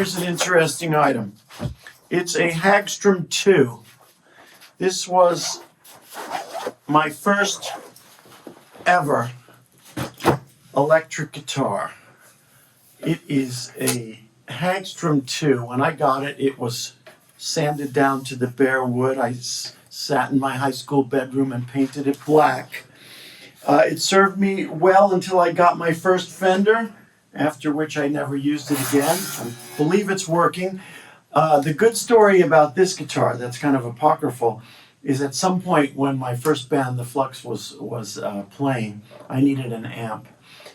Here's an interesting item. It's a Hagstrom 2. This was my first ever electric guitar. It is a Hagstrom 2. When I got it, it was sanded down to the bare wood. I sat in my high school bedroom and painted it black. It served me well until I got my first Fender, after which I never used it again. I believe it's working. The good story about this guitar that's kind of apocryphal is at some point when my first band, The Flux, was playing, I needed an amp.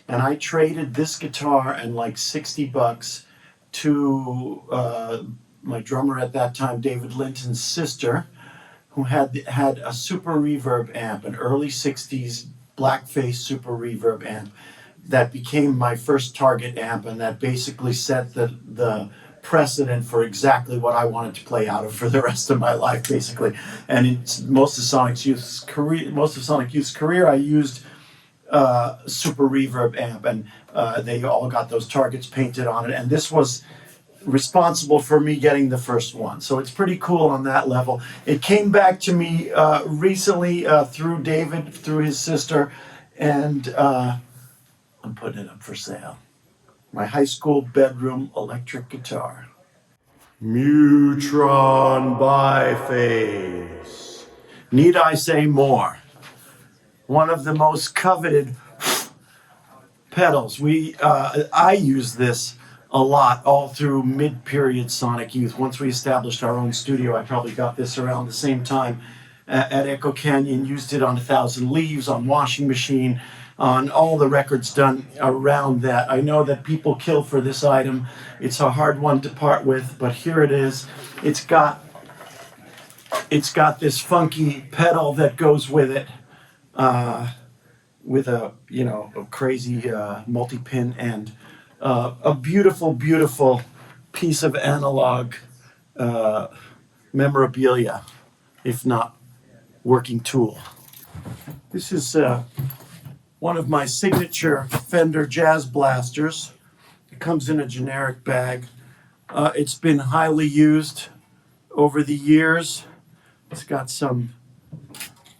And I traded this guitar and like $60 to my drummer at that time, David Linton's sister, who had a Super Reverb amp, an early 60s blackface Super Reverb amp that became my first target amp, and that basically set the precedent for exactly what I wanted to play out of for the rest of my life, basically. And in most of Sonic Youth's career, I used Super Reverb amp, and they all got those targets painted on it, and this was responsible for me getting the first one. So it's pretty cool on that level. It came back to me recently through David, through his sister, and I'm putting it up for sale. My high school bedroom electric guitar. Mu-tron Phase. Need I say more? One of the most coveted pedals. I use this a lot all through mid-period Sonic Youth. Once we established our own studio, I probably got this around the same time at Echo Canyon, used it on 1,000 Leaves, on Washing Machine, on all the records done around that. I know that people kill for this item. It's a hard one to part with, but here it is. It's got this funky pedal that goes with it, with a crazy multi-pin and a beautiful, beautiful piece of analog memorabilia, if not working tool. This is one of my signature Fender Jazz Blasters. It comes in a generic bag. It's been highly used over the years. It's got some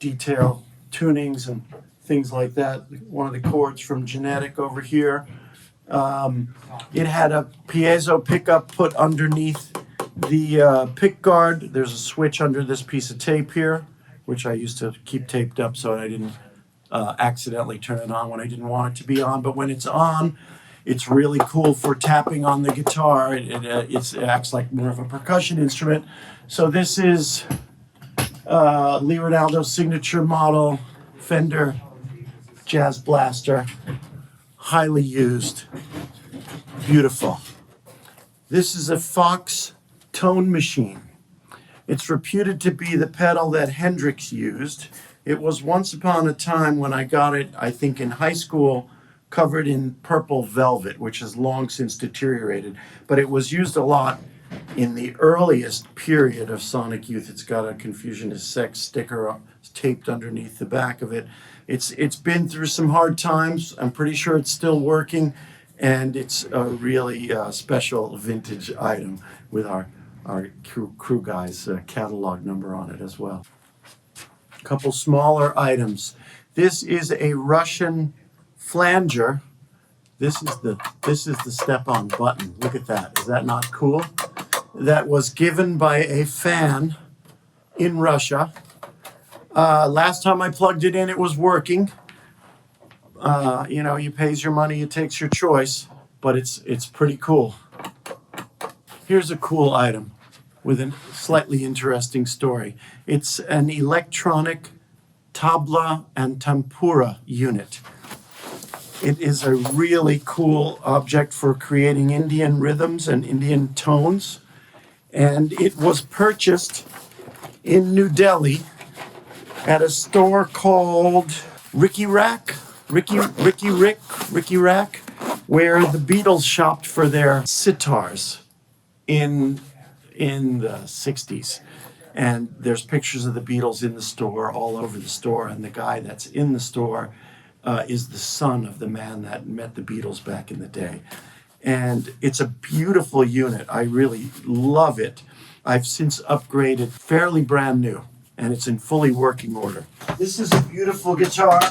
detail tunings and things like that. One of the chords from Genetic over here. It had a piezo pickup put underneath the pick guard. There's a switch under this piece of tape here, which I used to keep taped up so I didn't accidentally turn it on when I didn't want it to be on. But when it's on, it's really cool for tapping on the guitar. It acts like more of a percussion instrument. So this is Lee Ronaldo's signature model Fender Jazz Blaster. Highly used. Beautiful. This is a Fox tone machine. It's reputed to be the pedal that Hendrix used. It was once upon a time when I got it, I think in high school, covered in purple velvet, which has long since deteriorated. But it was used a lot in the earliest period of Sonic Youth. It's got a Confusion is Sex sticker taped underneath the back of it. It's been through some hard times. I'm pretty sure it's still working, and it's a really special vintage item with our crew guys' catalog number on it as well. A couple smaller items. This is a Russian flanger. This is the step-on button. Look at that. Is that not cool? That was given by a fan in Russia. Last time I plugged it in, it was working. You pays your money, it takes your choice, but it's pretty cool. Here's a cool item with a slightly interesting story. It's an electronic tabla and tempura unit. It is a really cool object for creating Indian rhythms and Indian tones. And it was purchased in New Delhi at a store called Ricky Rack, where the Beatles shopped for their sitars in the 60s. And there's pictures of the Beatles in the store, all over the store, and the guy that's in the store is the son of the man that met the Beatles back in the day. and it's a beautiful unit. I really love it. I've since upgraded, fairly brand new, and it's in fully working order. This is a beautiful guitar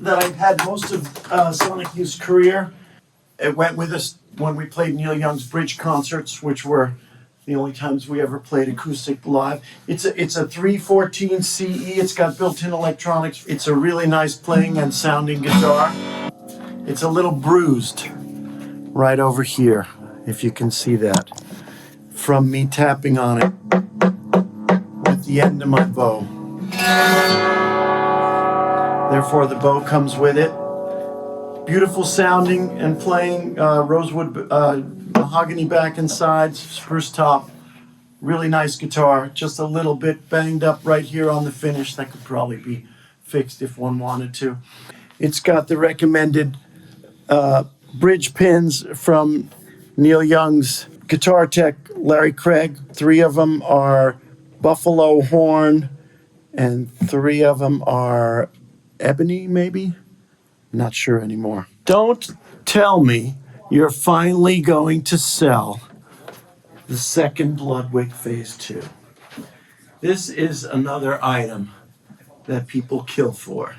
that I've had most of Sonic Youth's career. It went with us when we played Neil Young's bridge concerts, which were the only times we ever played acoustic live. It's a 314 CE. It's got built-in electronics. It's a really nice playing and sounding guitar. It's a little bruised right over here, if you can see that, from me tapping on it with the end of my bow. Therefore, the bow comes with it. Beautiful sounding and playing, rosewood mahogany back and sides, spruce top. Really nice guitar. Just a little bit banged up right here on the finish. That could probably be fixed if one wanted to. It's got the recommended bridge pins from Neil Young's guitar tech, Larry Craig. 3 of them are buffalo horn, and 3 of them are ebony, maybe? Not sure anymore. Don't tell me you're finally going to sell the second Bloodwick Phase 2. This is another item that people kill for.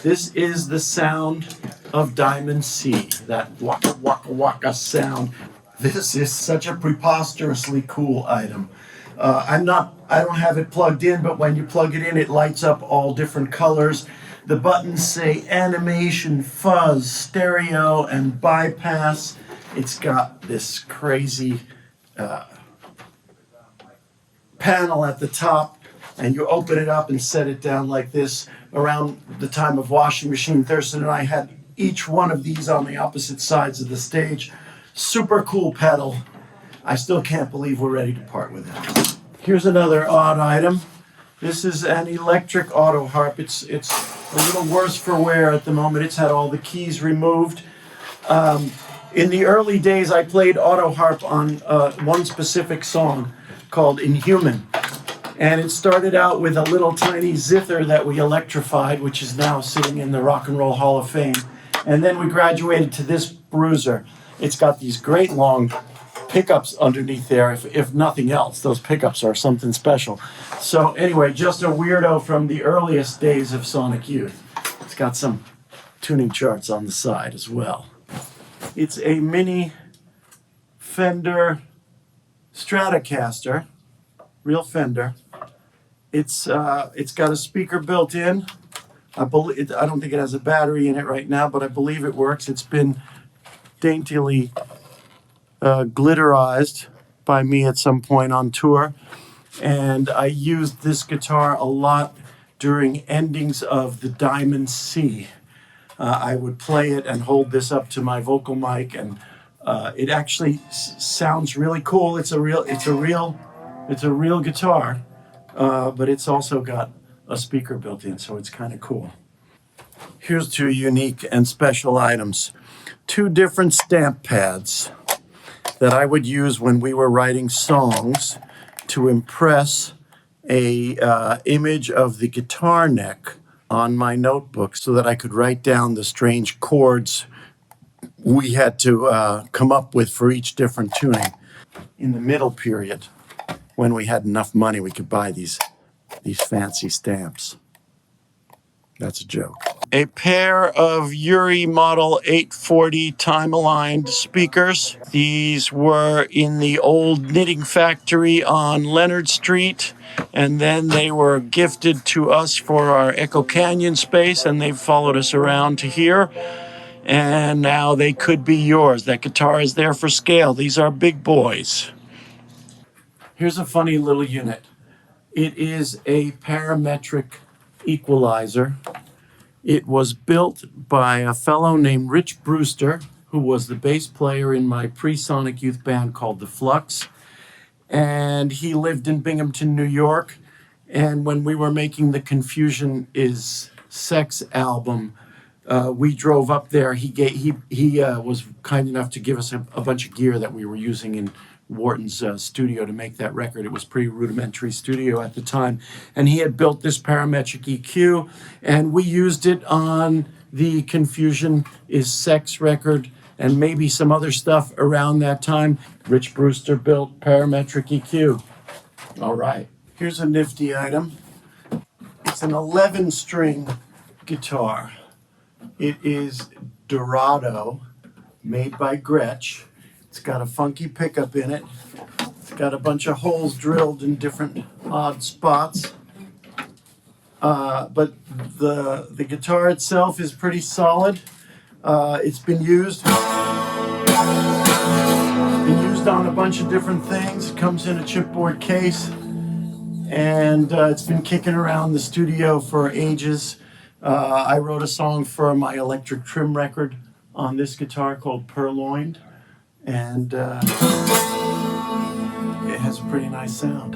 This is the sound of Diamond C, that waka waka waka sound. This is such a preposterously cool item. I don't have it plugged in, but when you plug it in, it lights up all different colors. The buttons say animation, fuzz, stereo, and bypass. It's got this crazy panel at the top, and you open it up and set it down like this. Around the time of Washing Machine, Thurston and I had each one of these on the opposite sides of the stage. Super cool pedal. I still can't believe we're ready to part with it. Here's another odd item. This is an electric auto harp. It's a little worse for wear at the moment. It's had all the keys removed. In the early days, I played auto harp on one specific song called Inhuman. And it started out with a little tiny zither that we electrified, which is now sitting in the Rock and Roll Hall of Fame. And then we graduated to this bruiser. It's got these great long pickups underneath there. If nothing else, those pickups are something special. So anyway, just a weirdo from the earliest days of Sonic Youth. It's got some tuning charts on the side as well. It's a mini Fender Stratocaster, real Fender. It's got a speaker built in. I don't think it has a battery in it right now, but I believe it works. It's been daintily glitterized by me at some point on tour, and I used this guitar a lot during endings of the Diamond C. I would play it and hold this up to my vocal mic, and it actually sounds really cool. It's a real guitar, but it's also got a speaker built in, so it's kind of cool. Here's 2 unique and special items. 2 different stamp pads that I would use when we were writing songs to impress a image of the guitar neck on my notebook so that I could write down the strange chords we had to come up with for each different tuning. In the middle period, when we had enough money, we could buy these fancy stamps. That's a joke. A pair of Yuri Model 840 time-aligned speakers. These were in the old knitting factory on Leonard Street, and then they were gifted to us for our Echo Canyon space, and they've followed us around to here. And now they could be yours. That guitar is there for scale. These are big boys. Here's a funny little unit. It is a parametric equalizer. It was built by a fellow named Rich Brewster, who was the bass player in my pre-Sonic Youth band called The Flux. And he lived in Binghamton, New York. And when we were making the Confusion is Sex album, we drove up there. He was kind enough to give us a bunch of gear that we were using in Wharton's studio to make that record. It was pretty rudimentary studio at the time. And he had built this parametric EQ, and we used it on the Confusion is Sex record and maybe some other stuff around that time. Rich Brewster built parametric EQ. All right, here's a nifty item. It's an 11-string guitar. It is Dorado, made by Gretsch. It's got a funky pickup in it. It's got a bunch of holes drilled in different odd spots. But the guitar itself is pretty solid. It's been used on a bunch of different things. It comes in a chipboard case, and it's been kicking around the studio for ages. I wrote a song for my electric trim record on this guitar called Purloined, and it has a pretty nice sound.